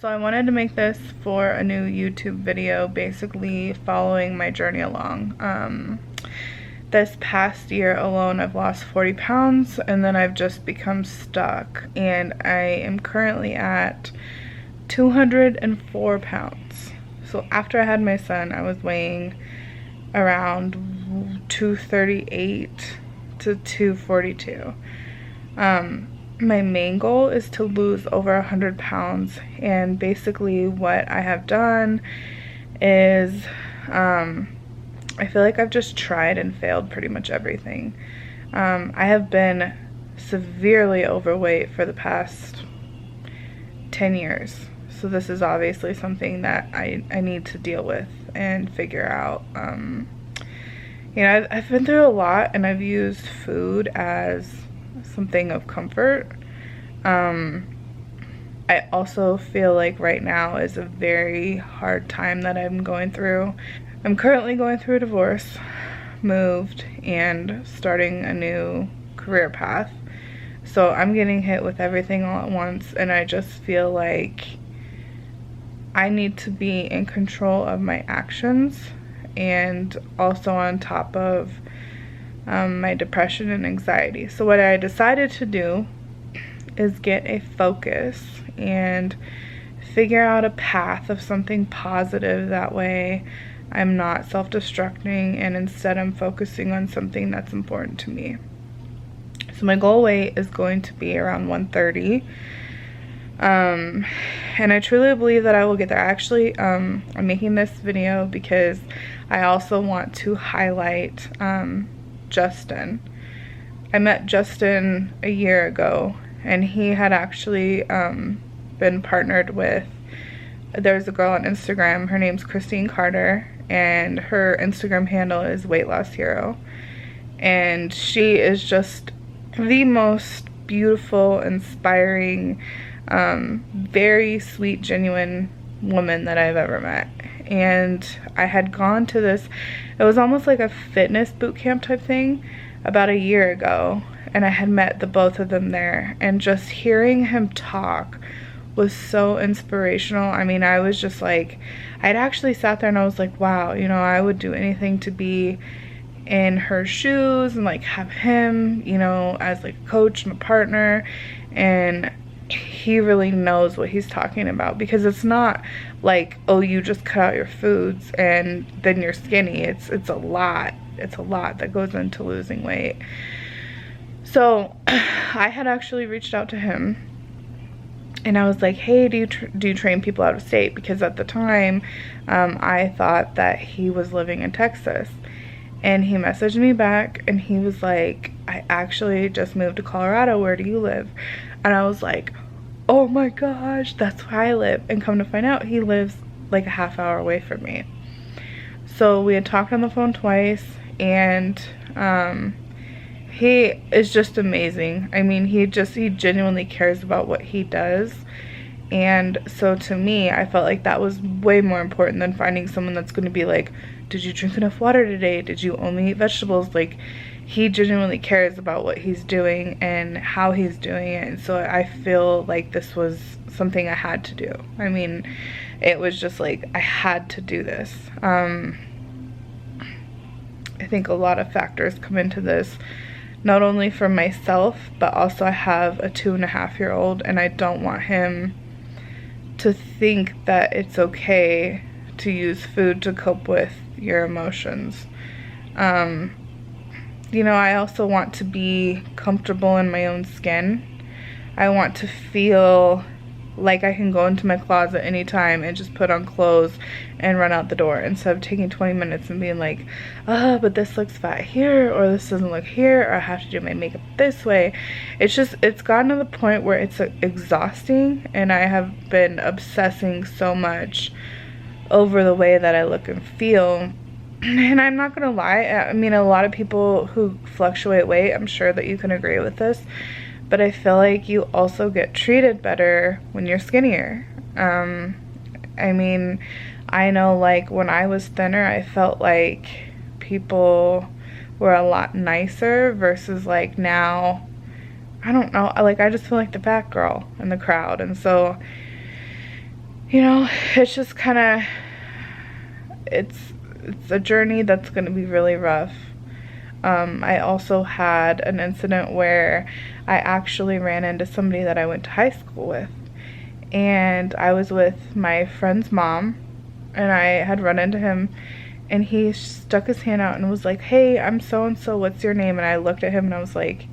So I wanted to make this for a new YouTube video, basically following my journey along. This past year alone, I've lost 40 pounds and then I've just become stuck. And I am currently at 204 pounds. So after I had my son, I was weighing around 238 to 242. My main goal is to lose over 100 pounds, and basically what I have done is I feel like I've just tried and failed pretty much everything. I have been severely overweight for the past 10 years, so this is obviously something that I need to deal with and figure out. You know, I've been through a lot, and I've used food as something of comfort. I also feel like right now is a very hard time that I'm going through. I'm currently going through a divorce, moved, and starting a new career path. So I'm getting hit with everything all at once, and I just feel like I need to be in control of my actions, and also on top of my depression and anxiety. So what I decided to do is get a focus and figure out a path of something positive. That way I'm not self-destructing, and instead I'm focusing on something that's important to me. So my goal weight is going to be around 130. And I truly believe that I will get there. Actually, I'm making this video because I also want to highlight Justin. I met Justin a year ago, and he had actually been partnered with, there's a girl on Instagram, her name's Christine Carter, and her Instagram handle is Weightloss Hero, and she is just the most beautiful, inspiring, very sweet, genuine woman that I've ever met. And I had gone to this, it was almost like a fitness boot camp type thing about a year ago, and I had met the both of them there, and just hearing him talk was so inspirational. I mean, I was just like, I'd actually sat there and I was like, wow, you know, I would do anything to be in her shoes and like have him, you know, as like a coach and a partner. And he really knows what he's talking about, because it's not like, oh, you just cut out your foods and then you're skinny. It's a lot that goes into losing weight. So I had actually reached out to him, and I was like, hey, do you train people out of state? Because at the time I thought that he was living in Texas. And he messaged me back and he was like, I actually just moved to Colorado, where do you live? And I was like, oh my gosh, that's where I live. And come to find out, he lives like a half hour away from me. So we had talked on the phone twice, and he is just amazing. I mean, he genuinely cares about what he does. And so to me, I felt like that was way more important than finding someone that's going to be like, did you drink enough water today? Did you only eat vegetables? Like, he genuinely cares about what he's doing and how he's doing it. And so I feel like this was something I had to do. I mean, it was just like, I had to do this. I think a lot of factors come into this, not only for myself, but also I have a 2.5-year-old, and I don't want him to think that it's okay to use food to cope with your emotions. You know, I also want to be comfortable in my own skin. I want to feel like I can go into my closet anytime and just put on clothes and run out the door, instead of taking 20 minutes and being like, oh, but this looks fat here, or this doesn't look here, or I have to do my makeup this way. It's gotten to the point where it's exhausting, and I have been obsessing so much over the way that I look and feel. And I'm not gonna lie, I mean, a lot of people who fluctuate weight, I'm sure that you can agree with this, but I feel like you also get treated better when you're skinnier. I mean, I know, like, when I was thinner, I felt like people were a lot nicer, versus like now, I don't know, like, I just feel like the fat girl in the crowd. And so you know, it's just kind of, it's a journey that's going to be really rough. I also had an incident where I actually ran into somebody that I went to high school with, and I was with my friend's mom, and I had run into him, and he stuck his hand out and was like, "Hey, I'm so and so, what's your name?" And I looked at him and I was like,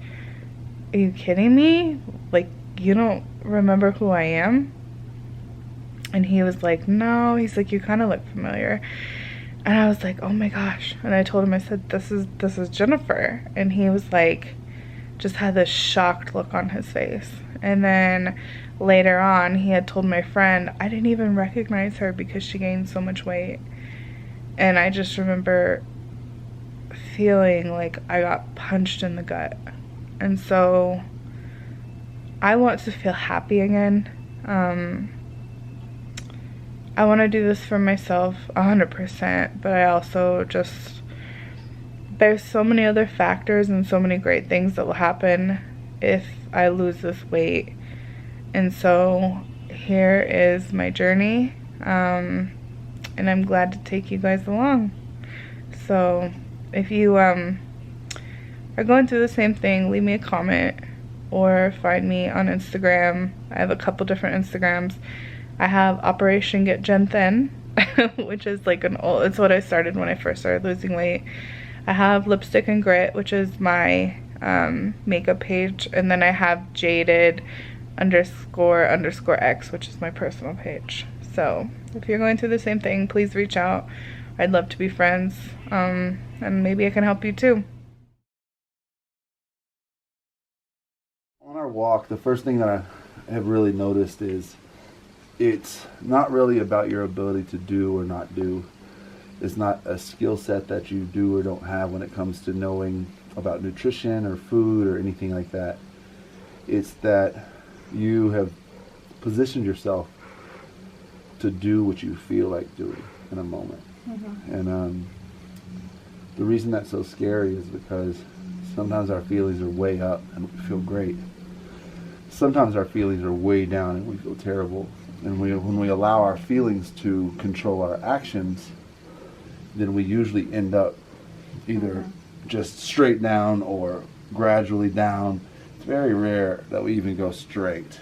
"Are you kidding me? Like, you don't remember who I am?" And he was like, "No." He's like, "You kind of look familiar." And I was like, "Oh my gosh." And I told him, I said, this is Jennifer." And he was like, just had this shocked look on his face. And then later on, he had told my friend, "I didn't even recognize her because she gained so much weight." And I just remember feeling like I got punched in the gut. And so I want to feel happy again. I want to do this for myself 100%, but I also just, there's so many other factors and so many great things that will happen if I lose this weight. And so here is my journey, and I'm glad to take you guys along. So if you are going through the same thing, leave me a comment or find me on Instagram. I have a couple different Instagrams. I have Operation Get Gen Thin, which is like it's what I started when I first started losing weight. I have Lipstick and Grit, which is my makeup page, and then I have Jaded __ X, which is my personal page. So if you're going through the same thing, please reach out. I'd love to be friends, and maybe I can help you too. On our walk, the first thing that I have really noticed is it's not really about your ability to do or not do. It's not a skill set that you do or don't have when it comes to knowing about nutrition or food or anything like that. It's that you have positioned yourself to do what you feel like doing in a moment. Mm-hmm. And the reason that's so scary is because sometimes our feelings are way up and we feel great. Sometimes our feelings are way down and we feel terrible. And when we allow our feelings to control our actions, then we usually end up either just straight down or gradually down. It's very rare that we even go straight.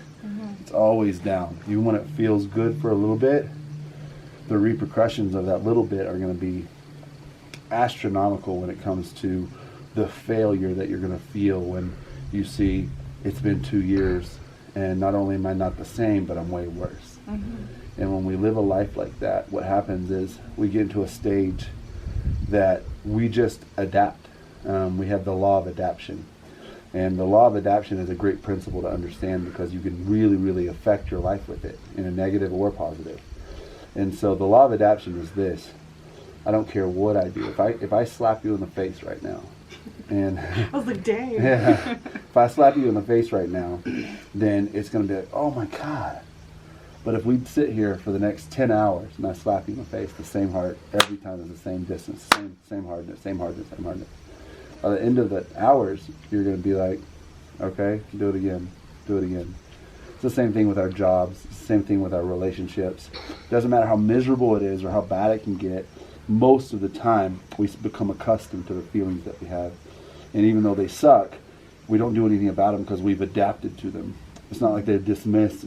It's always down. Even when it feels good for a little bit, the repercussions of that little bit are going to be astronomical when it comes to the failure that you're going to feel when you see it's been 2 years and not only am I not the same, but I'm way worse. And when we live a life like that, what happens is we get into a stage that we just adapt. We have the law of adaptation. And the law of adaptation is a great principle to understand because you can really, really affect your life with it in a negative or positive. And so the law of adaptation is this: I don't care what I do. If I slap you in the face right now, and I was like, dang. Yeah, if I slap you in the face right now, then it's going to be like, oh my God. But if we sit here for the next 10 hours and I slap you in the face, the same hard every time, is the same distance, same hardness, same hardness, same hardness. By the end of the hours, you're going to be like, okay, do it again, do it again. It's the same thing with our jobs, it's the same thing with our relationships. It doesn't matter how miserable it is or how bad it can get, most of the time we become accustomed to the feelings that we have. And even though they suck, we don't do anything about them because we've adapted to them. It's not like they're dismissed,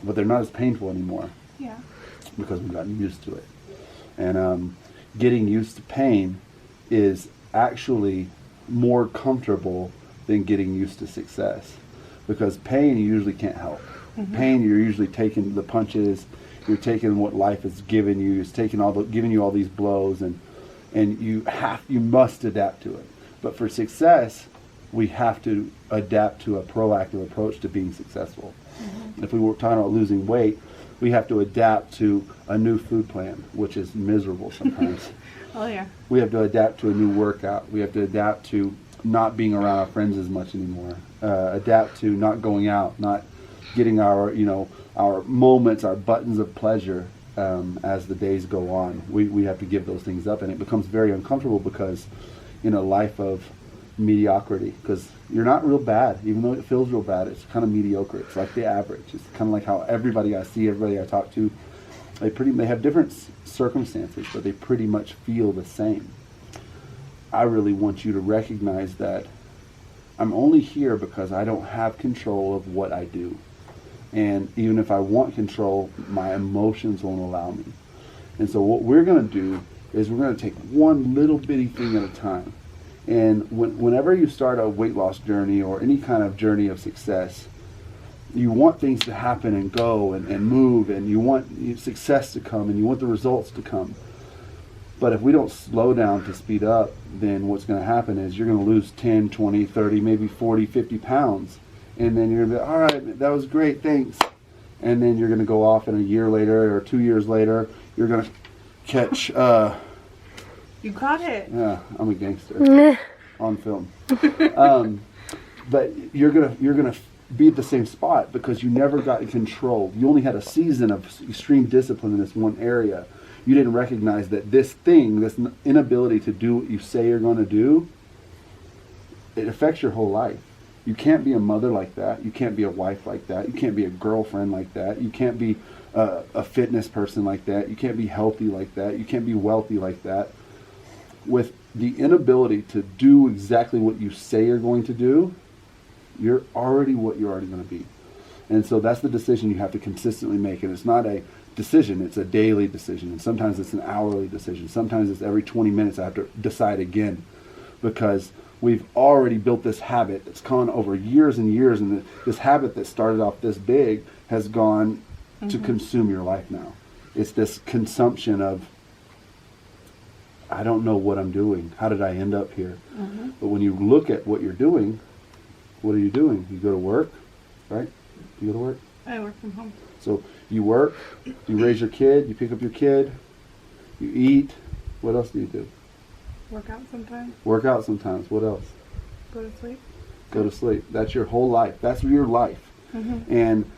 but they're not as painful anymore. Yeah. Because we've gotten used to it. And getting used to pain is actually more comfortable than getting used to success. Because pain you usually can't help. Pain, you're usually taking the punches, you're taking what life has given you, it's giving you all these blows, and you must adapt to it. But for success, we have to adapt to a proactive approach to being successful. If we were talking about losing weight, we have to adapt to a new food plan, which is miserable sometimes. Oh yeah. We have to adapt to a new workout. We have to adapt to not being around our friends as much anymore. Adapt to not going out, not getting our moments, our buttons of pleasure as the days go on. We have to give those things up, and it becomes very uncomfortable because in a life of mediocrity, because you're not real bad, even though it feels real bad, it's kind of mediocre. It's like the average. It's kind of like how everybody I talk to They have different circumstances, but they pretty much feel the same. I really want you to recognize that I'm only here because I don't have control of what I do. And even if I want control, my emotions won't allow me. And so what we're going to do is we're going to take one little bitty thing at a time. And whenever you start a weight loss journey or any kind of journey of success, you want things to happen and go and move, and you want success to come, and you want the results to come. But if we don't slow down to speed up, then what's going to happen is you're going to lose 10, 20, 30, maybe 40, 50 pounds. And then you're going to be, all right, that was great, thanks. And then you're going to go off, and a year later or 2 years later, you're going to catch... You caught it. Yeah, I'm a gangster on film. But you're gonna be at the same spot because you never got in control. You only had a season of extreme discipline in this one area. You didn't recognize that this thing, this inability to do what you say you're going to do, it affects your whole life. You can't be a mother like that. You can't be a wife like that. You can't be a girlfriend like that. You can't be a fitness person like that. You can't be healthy like that. You can't be wealthy like that. With the inability to do exactly what you say you're going to do, you're already what you're already going to be. And so that's the decision you have to consistently make. And it's not a decision, it's a daily decision. And sometimes it's an hourly decision. Sometimes it's every 20 minutes I have to decide again, because we've already built this habit that's gone over years and years. And this habit that started off this big has gone to consume your life now. It's this consumption of, I don't know what I'm doing. How did I end up here? But when you look at what you're doing, what are you doing? You go to work, right? You go to work? I work from home. So you work, you raise your kid, you pick up your kid, you eat. What else do you do? Work out sometimes. Work out sometimes. What else? Go to sleep. Go to sleep. That's your whole life. That's your life. And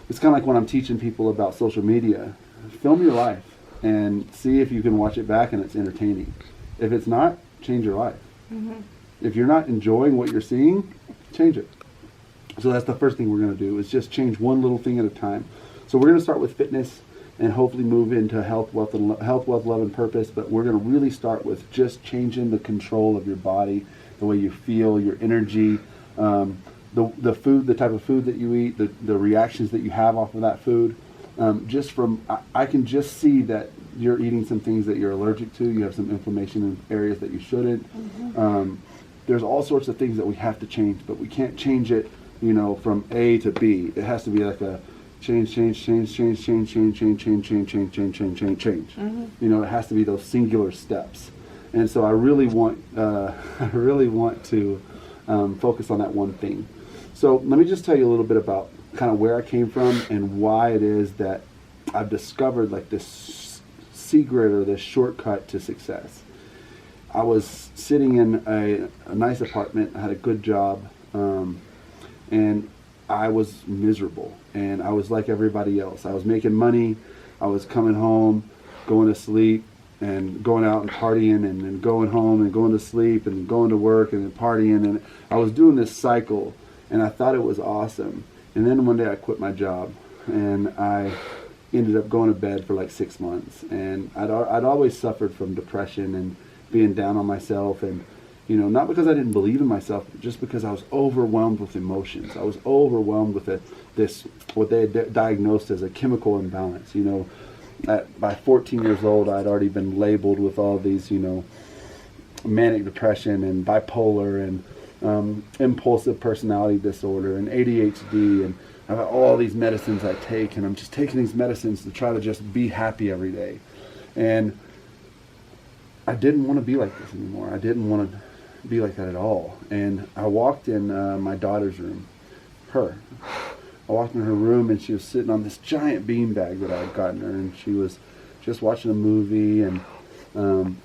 it's kind of like when I'm teaching people about social media. Film your life and see if you can watch it back and it's entertaining. If it's not, change your life. If you're not enjoying what you're seeing, change it. So that's the first thing we're going to do, is just change one little thing at a time. So we're going to start with fitness and hopefully move into health, wealth, love, and purpose. But we're going to really start with just changing the control of your body, the way you feel, your energy, the food, the type of food that you eat, the reactions that you have off of that food. I can just see that you're eating some things that you're allergic to. You have some inflammation in areas that you shouldn't. There's all sorts of things that we have to change, but we can't change it, from A to B. It has to be like a change. It has to be those singular steps. And so I really want to focus on that one thing. So let me just tell you a little bit about kind of where I came from and why it is that I've discovered like this secret or this shortcut to success. I was sitting in a nice apartment. I had a good job, and I was miserable. And I was like everybody else. I was making money. I was coming home, going to sleep, and going out and partying, and then going home and going to sleep, and going to work and then partying. And I was doing this cycle, and I thought it was awesome. And then one day I quit my job, and I ended up going to bed for like 6 months. And I'd always suffered from depression and being down on myself, and not because I didn't believe in myself, but just because I was overwhelmed with emotions. I was overwhelmed with this what they had diagnosed as a chemical imbalance. By 14 years old, I'd already been labeled with all these, manic depression and bipolar and impulsive personality disorder and ADHD, and I've got all these medicines I take, and I'm just taking these medicines to try to just be happy every day. And I didn't want to be like this anymore. I didn't want to be like that at all. And I walked in my daughter's room, I walked in her room, and she was sitting on this giant beanbag that I had gotten her, and she was just watching a movie, and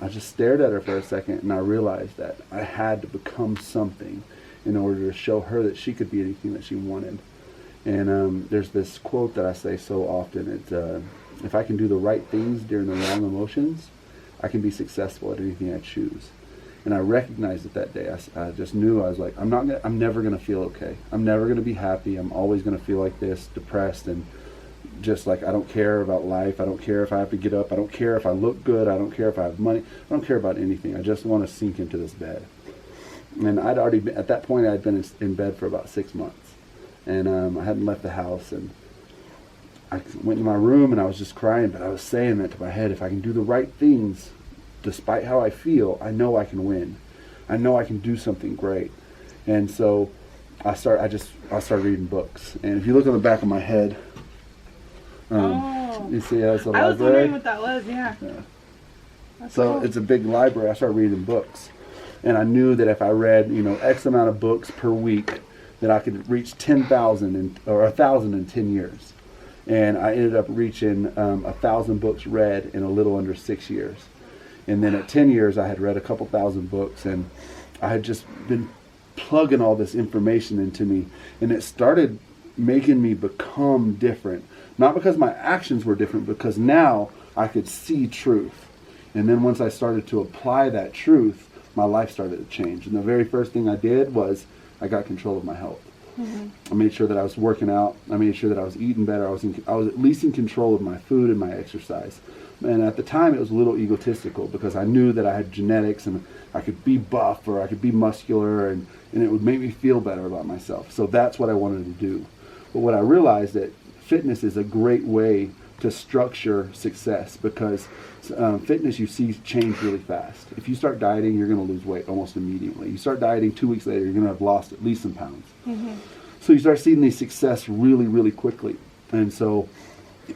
I just stared at her for a second, and I realized that I had to become something in order to show her that she could be anything that she wanted. And there's this quote that I say so often. It's, if I can do the right things during the wrong emotions, I can be successful at anything I choose. And I recognized it that day. I just knew, I was like, I'm never going to feel okay. I'm never going to be happy. I'm always going to feel like this, depressed and just like, I don't care about life. I don't care if I have to get up. I don't care if I look good. I don't care if I have money. I don't care about anything. I just want to sink into this bed. And I'd already been, at that point, I'd been in bed for about 6 months. And I hadn't left the house. And I went to my room and I was just crying, but I was saying that to my head, if I can do the right things, despite how I feel, I know I can win. I know I can do something great. And so I started reading books. And if you look on the back of my head, you see how it's a library? I was wondering what that was, yeah. So cool. It's a big library. I started reading books. And I knew that if I read, X amount of books per week, that I could reach 10,000 or 1,000 in 10 years. And I ended up reaching 1,000 books read in a little under 6 years. And then at 10 years, I had read a couple thousand books, and I had just been plugging all this information into me. And it started making me become different. Not because my actions were different, because now I could see truth. And then once I started to apply that truth, my life started to change. And the very first thing I did was I got control of my health. Mm-hmm. I made sure that I was working out. I made sure that I was eating better. I was at least in control of my food and my exercise. And at the time, it was a little egotistical because I knew that I had genetics and I could be buff or I could be muscular, and it would make me feel better about myself. So that's what I wanted to do. But what I realized that fitness is a great way to structure success, because fitness you see change really fast. If you start dieting, you're going to lose weight almost immediately. You start dieting 2 weeks later, you're going to have lost at least some pounds. Mm-hmm. So you start seeing these success really, really quickly. And so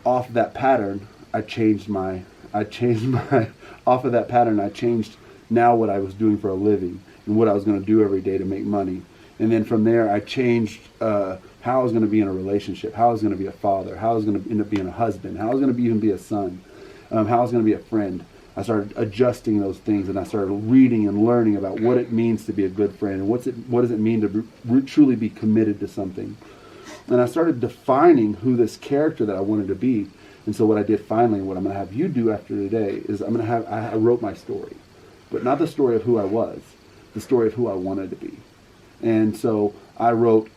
off of that pattern, I changed off of that pattern, I changed now what I was doing for a living and what I was going to do every day to make money. And then from there, I changed how I was going to be in a relationship, how I was going to be a father, how I was going to end up being a husband, how I was going to even be a son, how I was going to be a friend. I started adjusting those things, and I started reading and learning about what it means to be a good friend, and what does it mean to truly be committed to something. And I started defining who this character that I wanted to be. And so what I did finally, what I'm going to have you do after today, is I wrote my story, but not the story of who I was, the story of who I wanted to be. And so I wrote,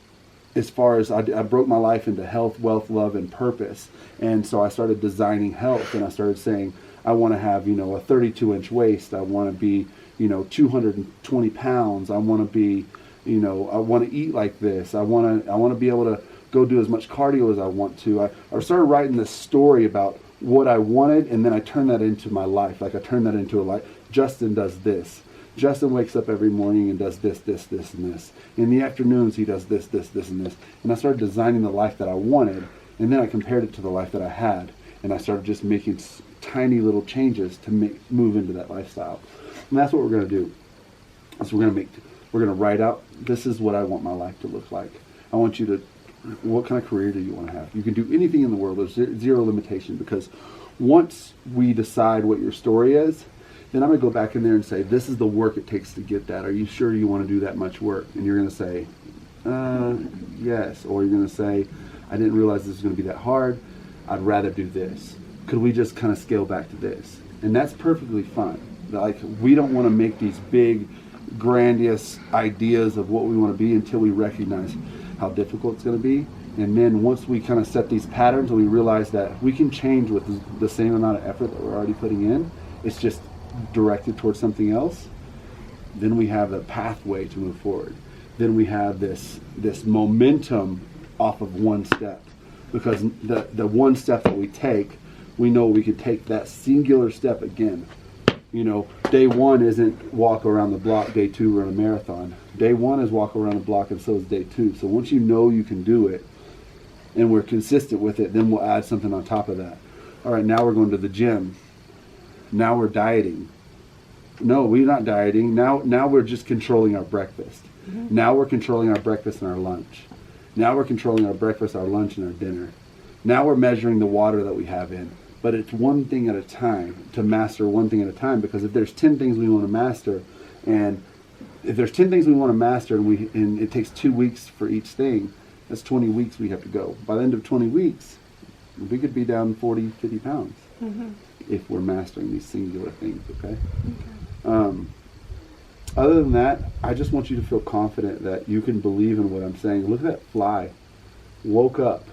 as far as I broke my life into health, wealth, love, and purpose. And so I started designing health, and I started saying, I want to have, a 32-inch waist. I want to be, 220 pounds. I want to be, I want to eat like this. I want to be able to go do as much cardio as I want to. I started writing this story about what I wanted, and then I turned that into my life. Like I turned that into a life. Justin does this. Justin wakes up every morning and does this, this, this, and this. In the afternoons, he does this, this, this, and this. And I started designing the life that I wanted, and then I compared it to the life that I had, and I started just making tiny little changes to move into that lifestyle. And that's what we're going to do. So we're going to write out, this is what I want my life to look like. I want you to, what kind of career do you want to have? You can do anything in the world. There's zero limitation, because once we decide what your story is, then I'm going to go back in there and say, this is the work it takes to get that. Are you sure you want to do that much work? And you're going to say, yes. Or you're going to say, I didn't realize this was going to be that hard. I'd rather do this. Could we just kind of scale back to this? And that's perfectly fine. Like, we don't want to make these big, grandiose ideas of what we want to be until we recognize how difficult it's going to be. And then once we kind of set these patterns and we realize that we can change with the same amount of effort that we're already putting in, it's just directed towards something else, then we have a pathway to move forward. Then we have this momentum off of one step, because the one step that we take, we know we could take that singular step again. Day one isn't walk around the block, day two run a marathon. Day one is walk around the block, and so is day two. So once you know you can do it and we're consistent with it, then we'll add something on top of that. All right, now we're going to the gym. Now we're dieting. No, we're not dieting. Now we're just controlling our breakfast. Mm-hmm. Now we're controlling our breakfast and our lunch. Now we're controlling our breakfast, our lunch, and our dinner. Now we're measuring the water that we have in. But it's one thing at a time, to master one thing at a time, because if there's 10 things we want to master, and if there's 10 things we want to master, and it takes 2 weeks for each thing, that's 20 weeks we have to go. By the end of 20 weeks, we could be down 40, 50 pounds. Mm-hmm. If we're mastering these singular things, okay? Other than that, I just want you to feel confident that you can believe in what I'm saying. Look at that fly. Woke up.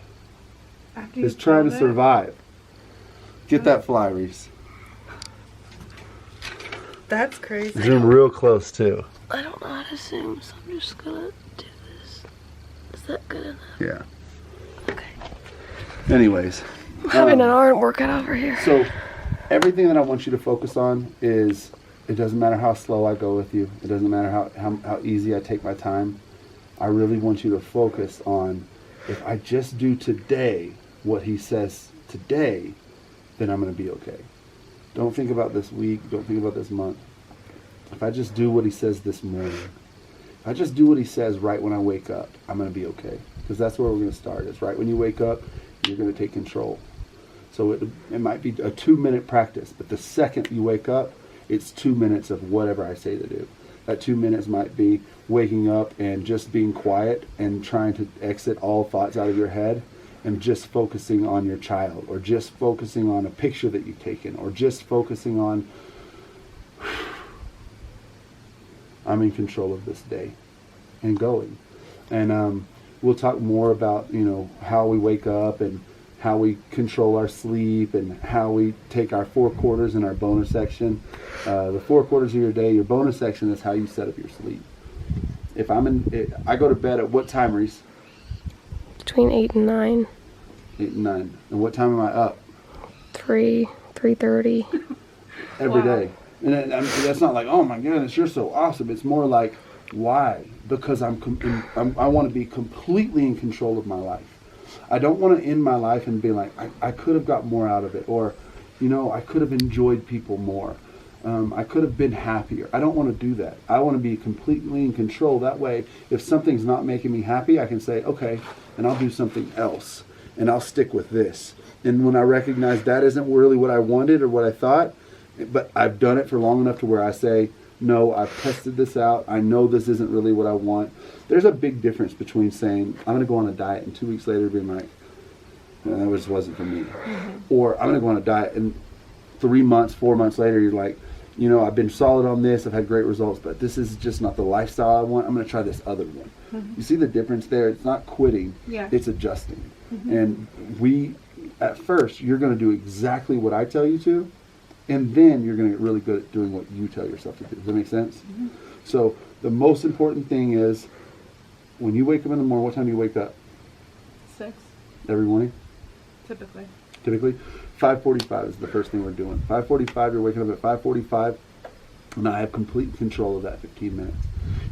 It's trying to survive. Get that fly, Reese. That's crazy. Zoom real close too. I don't know how to zoom, so I'm just gonna do this. Is that good enough? Yeah. Okay. Anyways. I'm having an arm workout over here. So everything that I want you to focus on is, it doesn't matter how slow I go with you. It doesn't matter how easy I take my time. I really want you to focus on, if I just do today what he says today, then I'm going to be okay. Don't think about this week. Don't think about this month. If I just do what he says this morning, if I just do what he says right when I wake up, I'm going to be okay. Because that's where we're going to start. It's right when you wake up, you're going to take control. So it might be a 2-minute practice, but the second you wake up, it's 2 minutes of whatever I say to do. That 2 minutes might be waking up and just being quiet and trying to exit all thoughts out of your head and just focusing on your child, or just focusing on a picture that you've taken, or just focusing on, I'm in control of this day, and going. And we'll talk more about, how we wake up and how we control our sleep and how we take our 4 quarters in our bonus section. The 4 quarters of your day, your bonus section is how you set up your sleep. If I go to bed at what time, Reese? Between 8 and 9. 8 and 9. And what time am I up? 3:30. Every day. And that's not like, oh my goodness, you're so awesome. It's more like, why? Because I want to be completely in control of my life. I don't want to end my life and be like, I could have got more out of it, or, I could have enjoyed people more. I could have been happier. I don't want to do that. I want to be completely in control. That way, if something's not making me happy, I can say, okay, and I'll do something else, and I'll stick with this. And when I recognize that isn't really what I wanted or what I thought, but I've done it for long enough to where I say, no, I've tested this out. I know this isn't really what I want. There's a big difference between saying, I'm going to go on a diet, and 2 weeks later being like, no, that just wasn't for me. Mm-hmm. Or I'm going to go on a diet, and 3 months, 4 months later, you're like, I've been solid on this. I've had great results, but this is just not the lifestyle I want. I'm going to try this other one. Mm-hmm. You see the difference there? It's not quitting. Yeah. It's adjusting. Mm-hmm. And at first, you're going to do exactly what I tell you to, and then you're going to get really good at doing what you tell yourself to do. Does that make sense? Mm-hmm. So the most important thing is, when you wake up in the morning, what time do you wake up? 6. Every morning? Typically. 5:45 is the first thing we're doing. 5:45, you're waking up at 5:45, and I have complete control of that 15 minutes.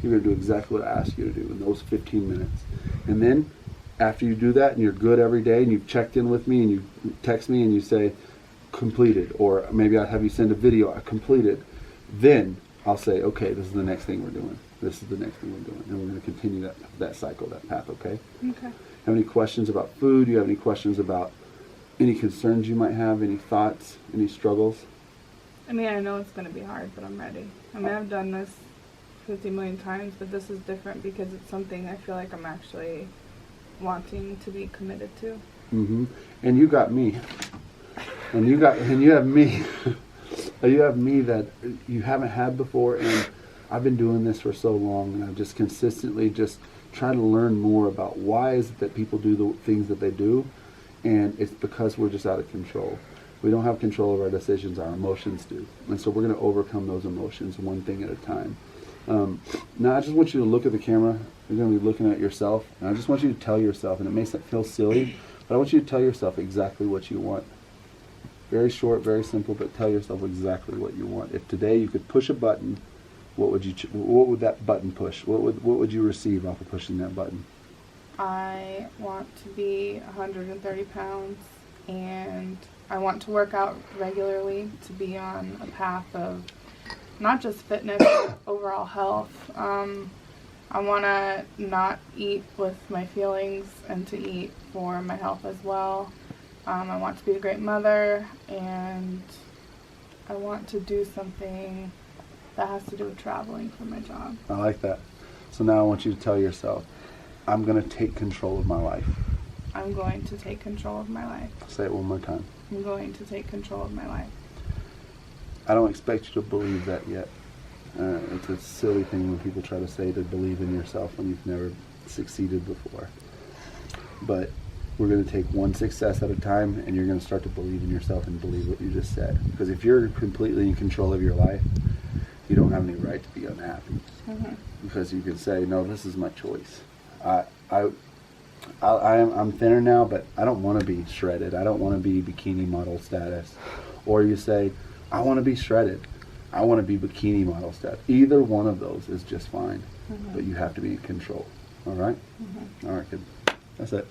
You're going to do exactly what I ask you to do in those 15 minutes. And then, after you do that, and you're good every day, and you've checked in with me, and you text me, and you say, completed, or maybe I'll have you send a video, I completed, then I'll say, okay, this is the next thing we're doing. This is the next thing we're doing. And we're going to continue that cycle, that path, okay? Okay. Have any questions about food? Do you have any questions about any concerns you might have, any thoughts, any struggles? I mean, I know it's going to be hard, but I'm ready. I mean, I've done this 50 million times, but this is different because it's something I feel like I'm actually wanting to be committed to. Mm-hmm. And you got me. And you have me. You have me that you haven't had before, and I've been doing this for so long, and I've just consistently just tried to learn more about why is it that people do the things that they do, and it's because we're just out of control. We don't have control of our decisions, our emotions do. And so we're going to overcome those emotions one thing at a time. Now I just want you to look at the camera. You're going to be looking at yourself, and I just want you to tell yourself, and it may feel silly, but I want you to tell yourself exactly what you want. Very short, very simple, but tell yourself exactly what you want. If today you could push a button, what would that button push? What would you receive off of pushing that button? I want to be 130 pounds, and I want to work out regularly to be on a path of not just fitness, but overall health. I want to not eat with my feelings and to eat for my health as well. I want to be a great mother, and I want to do something that has to do with traveling for my job. I like that. So now I want you to tell yourself, I'm going to take control of my life. I'm going to take control of my life. Say it one more time. I'm going to take control of my life. I don't expect you to believe that yet. It's a silly thing when people try to say to believe in yourself when you've never succeeded before. But We're going to take one success at a time, and you're going to start to believe in yourself and believe what you just said. Because if you're completely in control of your life, you don't have any right to be unhappy. Because you can say, no, this is my choice. I'm thinner now, but I don't want to be shredded. I don't want to be bikini model status. Or you say, I want to be shredded. I want to be bikini model status. Either one of those is just fine. But you have to be in control. All right? All right, good. That's it.